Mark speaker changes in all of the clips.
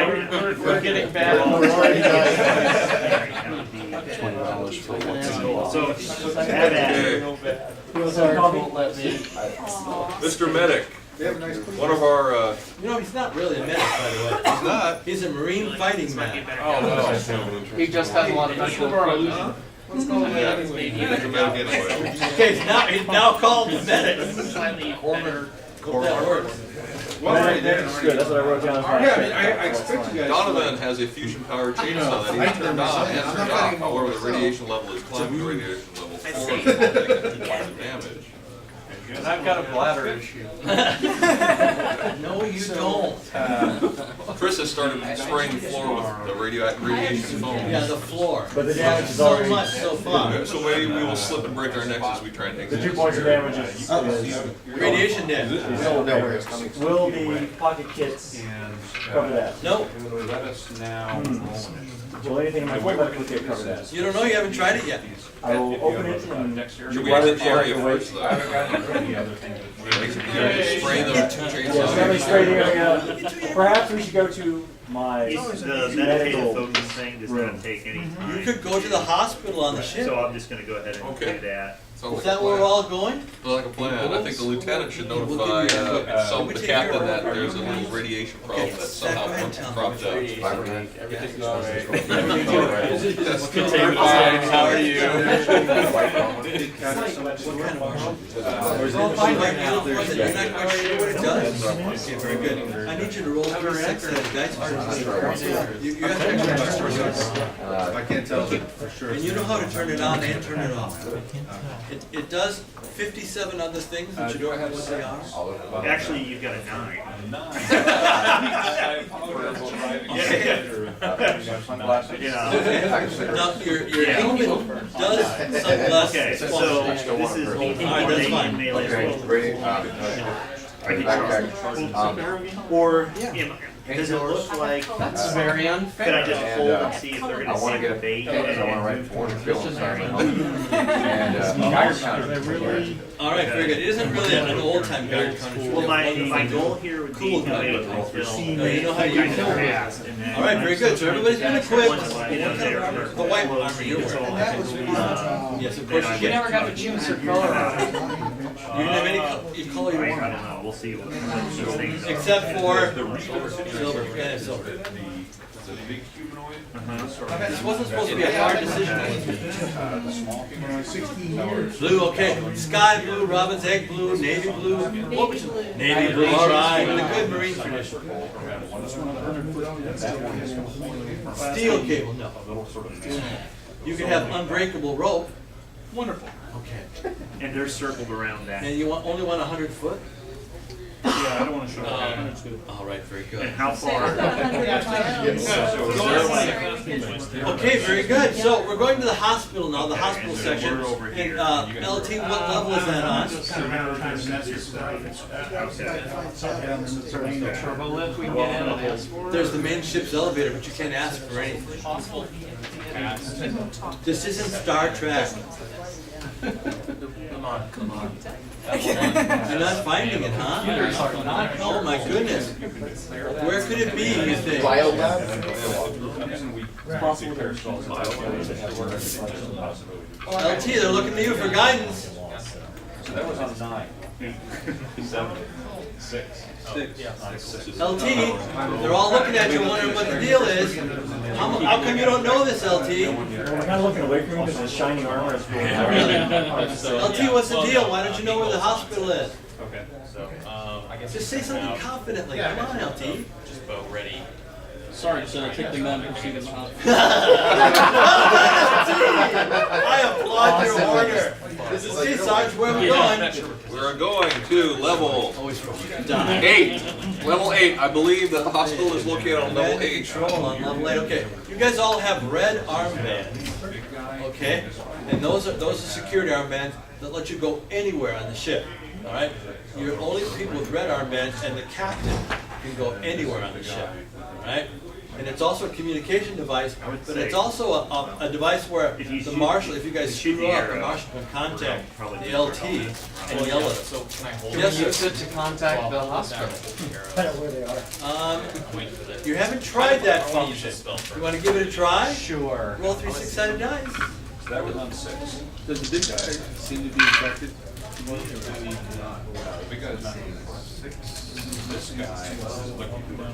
Speaker 1: we're getting bad.
Speaker 2: $20 for what's
Speaker 3: So, have at it.
Speaker 4: Mr. Medic, one of our,
Speaker 5: You know, he's not really a medic, by the way.
Speaker 4: he's not.
Speaker 5: He's a Marine fighting man.
Speaker 1: Oh, no. He just has a lot of medical illusion.
Speaker 5: What's going on
Speaker 4: Yeah,
Speaker 5: anyway?
Speaker 4: he's a medic anyway.
Speaker 5: Okay, he's now called the medic.
Speaker 1: Corner.
Speaker 5: That works.
Speaker 6: That's good, that's what I wrote down.
Speaker 7: Yeah, I mean, I expect you guys.
Speaker 4: Donovan has a fusion powered chainsaw that he turned on and turned off. However, the radiation level is climbing to radiation level 4 and taking points of damage.
Speaker 1: And I've got a bladder issue.
Speaker 5: No, you don't.
Speaker 4: Chris has started spraying the floor with the radiation foam.
Speaker 5: Yeah, the floor.
Speaker 6: But the damage is
Speaker 5: So
Speaker 6: already,
Speaker 5: much so far.
Speaker 4: So maybe we will slip and break our necks as we try and take
Speaker 6: the 2
Speaker 4: this.
Speaker 6: points of damage is
Speaker 5: Radiation damage.
Speaker 6: will the pocket kits cover that?
Speaker 5: Nope.
Speaker 1: Let us now.
Speaker 6: Will anything in my full medical kit cover that?
Speaker 5: You don't know, you haven't tried it yet.
Speaker 6: I will open it and
Speaker 4: Should we hit the area first though? Spray the
Speaker 6: yes, let me
Speaker 4: chainsaw.
Speaker 6: spray the area. Perhaps we should go to my
Speaker 3: The meditative
Speaker 6: medical.
Speaker 3: focus thing does not take any
Speaker 5: You
Speaker 3: time.
Speaker 5: could go to the hospital on the ship.
Speaker 3: So I'm just gonna go ahead and
Speaker 4: Okay.
Speaker 3: do that.
Speaker 4: Sounds
Speaker 5: Is
Speaker 4: like
Speaker 5: that
Speaker 4: a
Speaker 5: where we're
Speaker 4: plan.
Speaker 5: all going?
Speaker 4: Sounds like a plan. I think the lieutenant should
Speaker 5: We'll
Speaker 4: notify
Speaker 5: give you
Speaker 4: the
Speaker 5: take
Speaker 4: captain
Speaker 5: care of
Speaker 4: that
Speaker 5: it.
Speaker 4: there's a little radiation probe
Speaker 5: Okay,
Speaker 4: that
Speaker 5: Zach, go
Speaker 4: somehow
Speaker 5: ahead and tell
Speaker 4: cropped up.
Speaker 1: Everything's all right.
Speaker 5: How are you?
Speaker 6: Or
Speaker 5: Right now, you're not quite sure what it does? Okay, very good. I need you to roll 3 6 dice. You have to
Speaker 7: I can't tell for sure.
Speaker 5: and you know how to turn it on and turn it off. It does 57 other things that you don't have what they are.
Speaker 3: Actually, you've got a 9.
Speaker 5: Now, your helmet does sunglasses.
Speaker 3: Okay, so this is
Speaker 5: Alright, that's fine.
Speaker 3: melee as well. I can charge. Or does it look like?
Speaker 1: That's very
Speaker 3: Could I
Speaker 1: unfair.
Speaker 3: just pull and see if they're
Speaker 2: I
Speaker 3: gonna
Speaker 2: want to
Speaker 3: see
Speaker 2: get
Speaker 3: the
Speaker 2: a
Speaker 3: bait?
Speaker 2: because I want to write forward and fill inside my home. And
Speaker 5: All right, very good. It isn't really an old time guard counter. It's
Speaker 3: Well,
Speaker 5: really
Speaker 3: my
Speaker 5: a
Speaker 3: goal here would be
Speaker 5: Cool
Speaker 3: to
Speaker 5: guy.
Speaker 3: be able to fill.
Speaker 5: No, you know how you
Speaker 3: kind of
Speaker 5: kill
Speaker 3: fast, and then
Speaker 5: All right, very good. So everybody's been equipped. What
Speaker 3: Once
Speaker 5: kind
Speaker 3: I'm
Speaker 5: of
Speaker 3: there,
Speaker 5: armor? The white armor you're wearing. Yes, of course you
Speaker 1: You
Speaker 5: can.
Speaker 1: never got to choose your color.
Speaker 5: You didn't have any color you
Speaker 3: I
Speaker 5: want.
Speaker 3: don't know, we'll see what those things are.
Speaker 5: Except for silver. Yeah, silver. This wasn't supposed to be a hard decision. Blue, okay. Sky blue, robin's egg blue, navy blue. What was it? Navy blue, all right. The good marine tradition. Steel cable, no. You can have unbreakable rope. Wonderful. Okay.
Speaker 3: And they're circled around that.
Speaker 5: And you only want 100 foot?
Speaker 3: Yeah, I don't wanna show that.
Speaker 5: All right, very good.
Speaker 3: And how far?
Speaker 5: Okay, very good. So we're going to the hospital now, the hospital section. And LT, what level is that on?
Speaker 1: Turbo lift we can get in and ask for.
Speaker 5: There's the main ship's elevator, but you can't ask for anything. This isn't Star Trek.
Speaker 1: Come on, come on.
Speaker 5: You're not finding it, huh? Oh my goodness. Where could it be, you think? LT, they're looking to you for guidance.
Speaker 6: So that was on 9. 7. 6.
Speaker 5: LT, they're all looking at you wondering what the deal is. How come you don't know this, LT?
Speaker 6: I'm kind of looking away from you because the shiny armor is cool.
Speaker 5: LT, what's the deal? Why don't you know where the hospital is?
Speaker 1: Okay, so, I guess.
Speaker 5: Just say something confidently. Come on, LT.
Speaker 1: Just about ready.
Speaker 8: Sorry, sir, take the men proceed in the hospital.
Speaker 5: I applaud your order. This is see, Sarge, where are we going?
Speaker 4: We're going to level
Speaker 5: Always die.
Speaker 4: 8. Level 8. I believe that the hospital is located on level 8.
Speaker 5: Control on level 8. Okay, you guys all have red armbands. Okay, and those are security armbands that let you go anywhere on the ship. All right, you're only people with red armbands, and the captain can go anywhere on the ship. All right. and it's also a communication device, but it's also a device where the marshal, if you guys screw up, the marshal can contact the LT and yell at us.
Speaker 1: So can I hold
Speaker 5: Yes,
Speaker 1: it? Use
Speaker 5: sir.
Speaker 1: it to contact the hospital.
Speaker 5: You haven't tried that function. You want to give it a try?
Speaker 1: Sure.
Speaker 5: Roll 3 6-sided dice.
Speaker 6: So that was on 6.
Speaker 7: Does the big guy seem to be infected?
Speaker 6: Because 6, this guy is looking for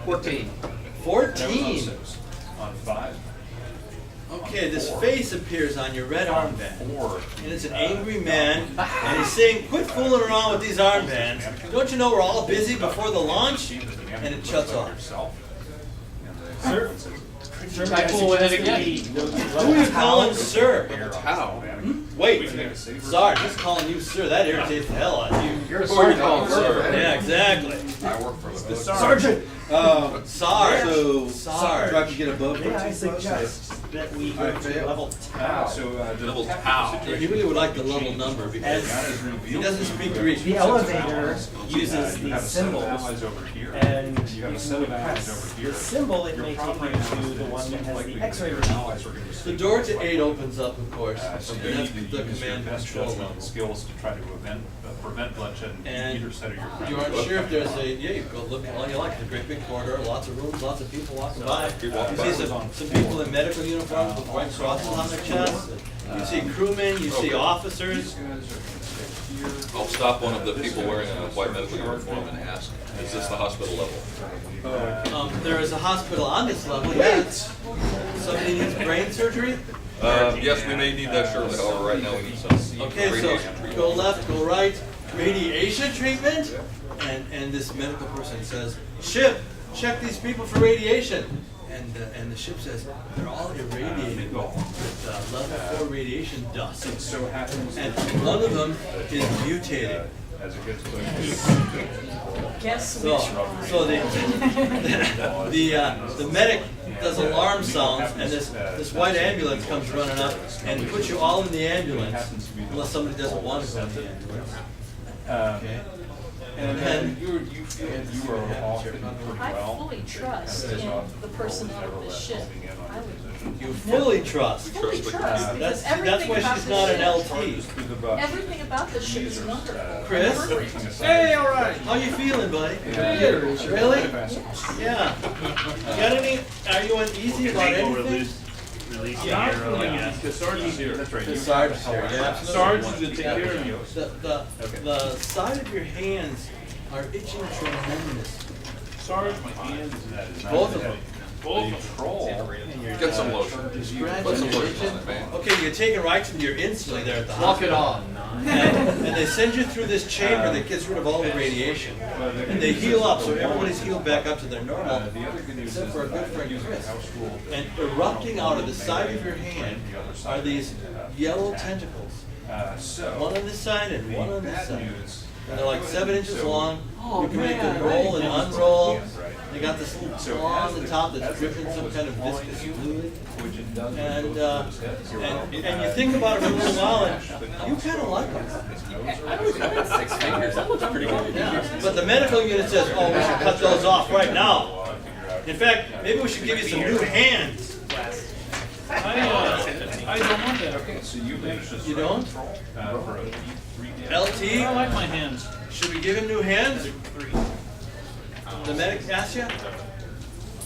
Speaker 1: 14.
Speaker 5: 14.
Speaker 6: on 5.
Speaker 5: Okay, this face appears on your red armband.
Speaker 6: 4.
Speaker 5: And it's an angry man, and he's saying, quit fooling around with these armbands. Don't you know we're all busy before the launch? And it shuts off.
Speaker 6: Sir?
Speaker 1: Try fool with it again.
Speaker 5: Who are you calling sir?
Speaker 4: How?
Speaker 5: Wait, Sarge, he's calling you sir. That irritates the hell out of you.
Speaker 1: You're a
Speaker 4: Who are you
Speaker 1: sergeant.
Speaker 4: calling, sir?
Speaker 5: Yeah, exactly.
Speaker 4: I work for the
Speaker 3: Sergeant.
Speaker 5: Sarge.
Speaker 3: So,
Speaker 5: Sarge.
Speaker 3: do I have to get above 13
Speaker 9: May I
Speaker 3: bucks?
Speaker 9: suggest that we go to level tau?
Speaker 4: Level tau.
Speaker 5: He really would like the level number because he doesn't speak Greek.
Speaker 9: The elevator uses the symbol,
Speaker 6: over here.
Speaker 9: and
Speaker 6: You have a
Speaker 9: if
Speaker 6: set
Speaker 9: you
Speaker 6: of allies
Speaker 9: press
Speaker 6: over here.
Speaker 9: the symbol, it may take you to the one that has the X-ray machine.
Speaker 5: The door to 8 opens up, of course,
Speaker 6: So
Speaker 5: and
Speaker 6: you
Speaker 5: that's
Speaker 6: need to
Speaker 5: the
Speaker 6: use your
Speaker 5: command
Speaker 6: best
Speaker 5: control
Speaker 6: judgment
Speaker 5: level.
Speaker 6: and skills to try to prevent bloodshed in
Speaker 5: And
Speaker 6: either side of your
Speaker 5: You
Speaker 6: front.
Speaker 5: aren't sure if there's a, yeah, you go look all you like, it's a great big corridor, lots of rooms, lots of people walking by.
Speaker 4: People walking
Speaker 5: You
Speaker 4: by.
Speaker 5: see some people in medical uniforms with white crosses on their chests. You see crewmen, you see officers.
Speaker 4: I'll stop one of the people wearing a white medical uniform and ask, is this the hospital level?
Speaker 5: There is a hospital on this level, yes. Somebody needs brain surgery?
Speaker 4: Yes, we may need that shortly, however, right now we need some
Speaker 5: Okay,
Speaker 4: radiation
Speaker 5: so
Speaker 4: treatment.
Speaker 5: go left, go right, radiation treatment? And this medical person says, ship, check these people for radiation. And the ship says, they're all irradiated with level 4 radiation dust.
Speaker 6: So happens
Speaker 5: And one of them is mutated.
Speaker 6: as it gets closer.
Speaker 9: Guess
Speaker 5: So the medic does alarm sounds, and this white ambulance comes running up and puts you all in the ambulance, unless somebody doesn't want to go in the ambulance. Okay.
Speaker 6: And you were off pretty
Speaker 10: I
Speaker 6: well.
Speaker 10: fully trust in the personnel of this ship. I would
Speaker 5: You fully trust.
Speaker 10: fully trust because
Speaker 5: That's
Speaker 10: everything
Speaker 5: why
Speaker 10: about
Speaker 5: she's
Speaker 10: this
Speaker 5: not an
Speaker 10: ship,
Speaker 5: LT.
Speaker 10: everything about this ship is wonderful.
Speaker 5: Chris?
Speaker 3: Hey, all right.
Speaker 5: How you feeling, buddy? Really? Yeah. You got any? Are you uneasy about anything?
Speaker 7: Because Sergeant's here.
Speaker 6: That's right.
Speaker 5: The Sarge's here. Yeah, absolutely.
Speaker 7: Sarge's gonna take care of you.
Speaker 5: The side of your hands are itching tremendously.
Speaker 7: Sarge, my hands.
Speaker 5: Both of them.
Speaker 4: Get some lotion. Put some lotion on it, man.
Speaker 5: Okay, you're taking right to your insulin there at the
Speaker 1: Walk it
Speaker 5: hospital.
Speaker 1: on.
Speaker 5: And they send you through this chamber that gets rid of all the radiation. And they heal up, so everybody's healed back up to their normal, except for a good friend Chris. And erupting out of the side of your hand are these yellow tentacles. One on this side and one on this side. And they're like 7 inches long. You can make them roll and unroll. They got this little claw on the top that's dripping some kind of viscous fluid. And you think about it for a little while and you kind of like it.
Speaker 1: I was at 6 fingers. That looks pretty good.
Speaker 5: Yeah. But the medical unit says, oh, we should cut those off right now. In fact, maybe we should give you some new hands.
Speaker 7: I don't want that.
Speaker 6: Okay, so you managed to.
Speaker 5: You don't?
Speaker 6: For a 3
Speaker 7: I
Speaker 5: LT,
Speaker 7: like my hands.
Speaker 5: should we give him new hands? The medic asked you?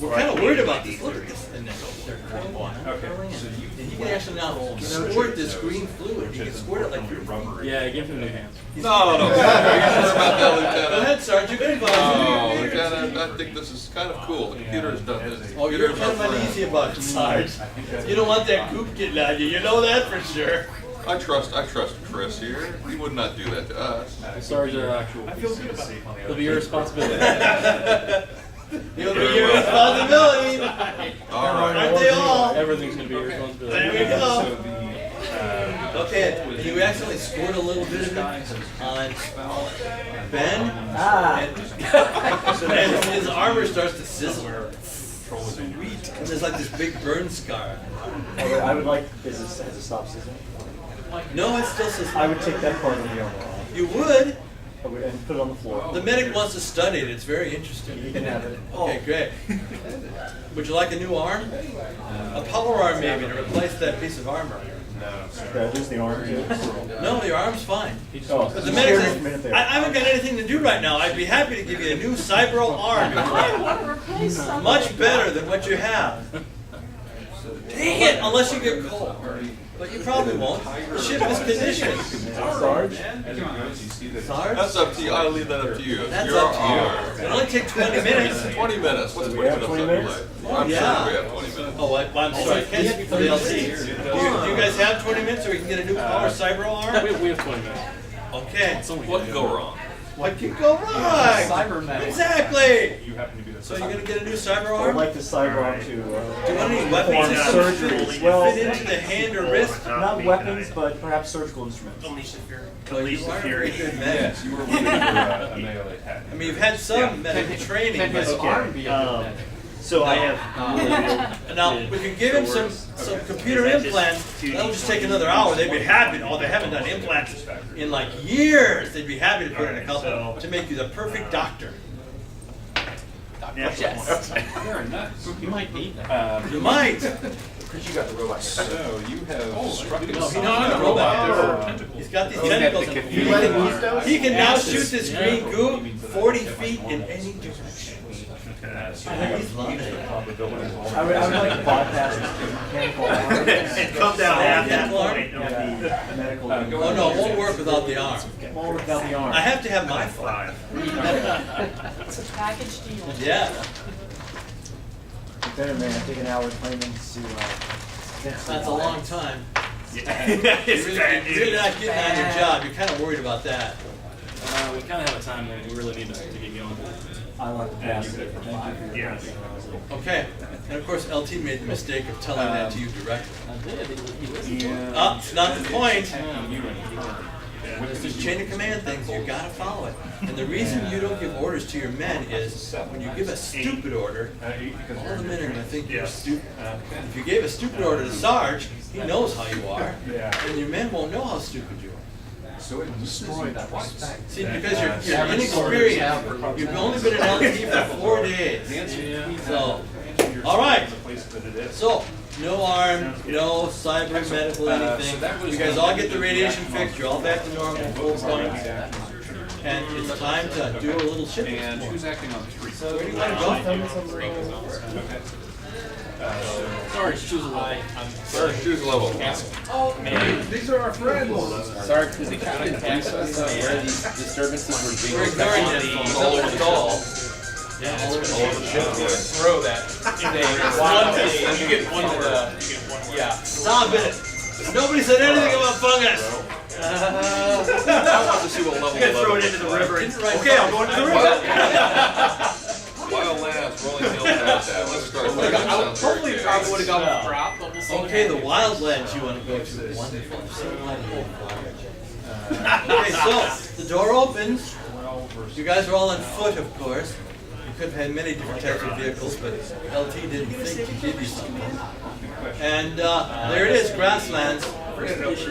Speaker 5: We're kind of worried about this. Look at this. And they're curling one.
Speaker 6: Okay, so
Speaker 5: And he can actually now squirt this green fluid. He can squirt it like you're
Speaker 6: rubber.
Speaker 8: Yeah, give him new hands.
Speaker 4: No, are you sure about that,
Speaker 5: Go
Speaker 4: Lieutenant?
Speaker 5: ahead, Sergeant. Good
Speaker 4: No,
Speaker 5: advice.
Speaker 4: Lieutenant, I think this is kind of cool. The computer has done this.
Speaker 5: Oh, you're kind of uneasy about it, Sarge. You don't want that goop getting out of you. You know that for sure.
Speaker 4: I trust Chris here. He would not do that to us.
Speaker 8: Sarge are actual.
Speaker 5: I feel good about it.
Speaker 8: It'll be your responsibility.
Speaker 5: It'll be your responsibility.
Speaker 4: All right.
Speaker 5: Aren't they all?
Speaker 8: Everything's gonna be your responsibility.
Speaker 5: There we go.
Speaker 6: So the,
Speaker 5: Okay, and you accidentally squirt a little bit of it on Ben, and his armor starts to sizzle. Sweet. And there's like this big burn scar.
Speaker 9: I would like business as a stop sizzle.
Speaker 5: No, it's still sizzling.
Speaker 9: I would take that part of the overall.
Speaker 5: You would?
Speaker 9: And put it on the floor.
Speaker 5: The medic wants to study it, it's very interesting.
Speaker 9: You can have it.
Speaker 5: Okay, great. Would you like a new arm? A power arm maybe to replace that piece of armor.
Speaker 9: Just the arm too.
Speaker 5: No, your arm's fine.
Speaker 9: Oh,
Speaker 5: But the medic says, I haven't got anything to do right now. I'd be happy to give you a new Cybro arm.
Speaker 10: I want to replace something.
Speaker 5: Much better than what you have. Dang it, unless you get cold. But you probably won't. The ship is conditioned.
Speaker 9: Sarge?
Speaker 5: Sarge?
Speaker 4: That's up to you, I'll leave that up to you.
Speaker 5: That's
Speaker 4: Your
Speaker 5: up to
Speaker 4: arm.
Speaker 5: you. It'll only take 20 minutes.
Speaker 4: 20 minutes, what's 20
Speaker 9: we have
Speaker 4: minutes
Speaker 9: 20
Speaker 4: of your
Speaker 9: minutes?
Speaker 4: life? I'm
Speaker 5: Yeah.
Speaker 4: sure we have 20 minutes.
Speaker 5: Oh, I'm sorry, I can't speak for the LT. Do you guys have 20 minutes so we can get a new power Cybro arm?
Speaker 8: We have 20 minutes.
Speaker 5: Okay.
Speaker 4: What can go wrong?
Speaker 5: What can go wrong?
Speaker 1: Cybermen.
Speaker 5: Exactly.
Speaker 6: You happen to be the.
Speaker 5: So you're gonna get a new Cybro
Speaker 9: I'd
Speaker 5: arm?
Speaker 9: like the cyber to
Speaker 5: Do you want any weapons
Speaker 9: perform
Speaker 5: systems
Speaker 9: surgeries.
Speaker 5: fit
Speaker 9: Well,
Speaker 5: into the hand or wrist?
Speaker 9: not weapons, but perhaps surgical instruments.
Speaker 5: Well, you are a very good medic.
Speaker 6: Yes, you were looking for a melee attack.
Speaker 5: I mean, you've had some medical training,
Speaker 1: Can his
Speaker 5: but
Speaker 1: arm be a good medic?
Speaker 9: So I have.
Speaker 5: now we can give him some computer implants. That'll just take another hour. They'd be happy. Oh, they haven't done implants in like years. They'd be happy to put in a couple to make you the perfect doctor.
Speaker 10: Yes.
Speaker 6: Very nice.
Speaker 1: You might need that.
Speaker 5: You might.
Speaker 2: Because you got the robot.
Speaker 6: So you have struck a
Speaker 5: No, he
Speaker 6: sign.
Speaker 5: doesn't a robot. He's got these tentacles. And he can now shoot this green goo 40 feet in any direction. He's loving it.
Speaker 9: I would like to bypass this mechanical arm.
Speaker 3: And come down at that point.
Speaker 9: Yeah, the medical.
Speaker 5: Oh no, it won't work without the arm.
Speaker 9: Won't work without the arm.
Speaker 5: I have to have my phone.
Speaker 10: It's a package deal.
Speaker 5: Yeah.
Speaker 9: Better man, take an hour claiming to.
Speaker 5: That's a long time.
Speaker 3: It's
Speaker 5: You're
Speaker 3: bad
Speaker 5: really
Speaker 3: news.
Speaker 5: not getting on your job. You're kind of worried about that.
Speaker 8: We kind of have a time limit. We really need to get going.
Speaker 9: I like to pass it. Thank you for your
Speaker 3: Yes.
Speaker 5: Okay. And of course, LT made the mistake of telling that to you directly.
Speaker 1: I did. He listened.
Speaker 5: Oh, it's not the point.
Speaker 8: You
Speaker 5: There's this chain of command things, you gotta follow it. And the reason you don't give orders to your men is when you give a stupid order, all the men are gonna think you're stupid. If you gave a stupid order to Sarge, he knows how you are, and your men won't know how stupid you are.
Speaker 2: So it destroyed that respect.
Speaker 5: See, because you're inexperienced, you've only been in LT for 4 days. So, all right. So, no arm, no cyber medical anything. You guys all get the radiation fixed. You're all back to normal, full point. And it's time to do a little ship
Speaker 6: And
Speaker 5: explore.
Speaker 6: who's acting on 3?
Speaker 5: Where do you want to go?
Speaker 6: Okay.
Speaker 8: Sorry, choose a level.
Speaker 4: Sorry, choose level.
Speaker 2: These are our friends.
Speaker 1: Sorry, does he count in access where these disturbances were being
Speaker 5: We're ignoring
Speaker 1: affected?
Speaker 5: this.
Speaker 1: All over the all.
Speaker 5: Yeah, all over the
Speaker 4: All over the ship.
Speaker 1: Throw that. You get one of the. Yeah.
Speaker 5: Stop it! Nobody said anything about fungus!
Speaker 4: I want to see what level.
Speaker 3: You gotta throw it into the river.
Speaker 5: Okay, I'm going to the river.
Speaker 4: Wild lands, rolling hills, habitat. Let's start there. That sounds very
Speaker 1: Hopefully,
Speaker 4: good.
Speaker 1: probably would have gone with drop, but we'll see.
Speaker 5: Okay, the wildlands you want to go to. Wonderful. I'm so glad you did. Okay, so the door opens. You guys are all on foot, of course. You could have had many different types of vehicles, but LT didn't think to give you something. And there it is, grasslands.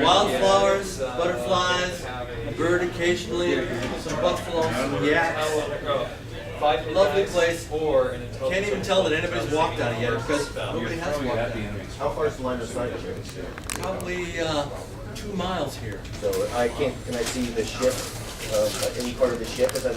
Speaker 5: Wildflowers, butterflies, a bird occasionally, some buffalo, some yaks. Lovely place. Can't even tell that anybody's walked on it yet because nobody has walked on it.
Speaker 2: How far is the line of sight here?
Speaker 5: Probably 2 miles here.
Speaker 2: So can I see the ship, any part of the ship as I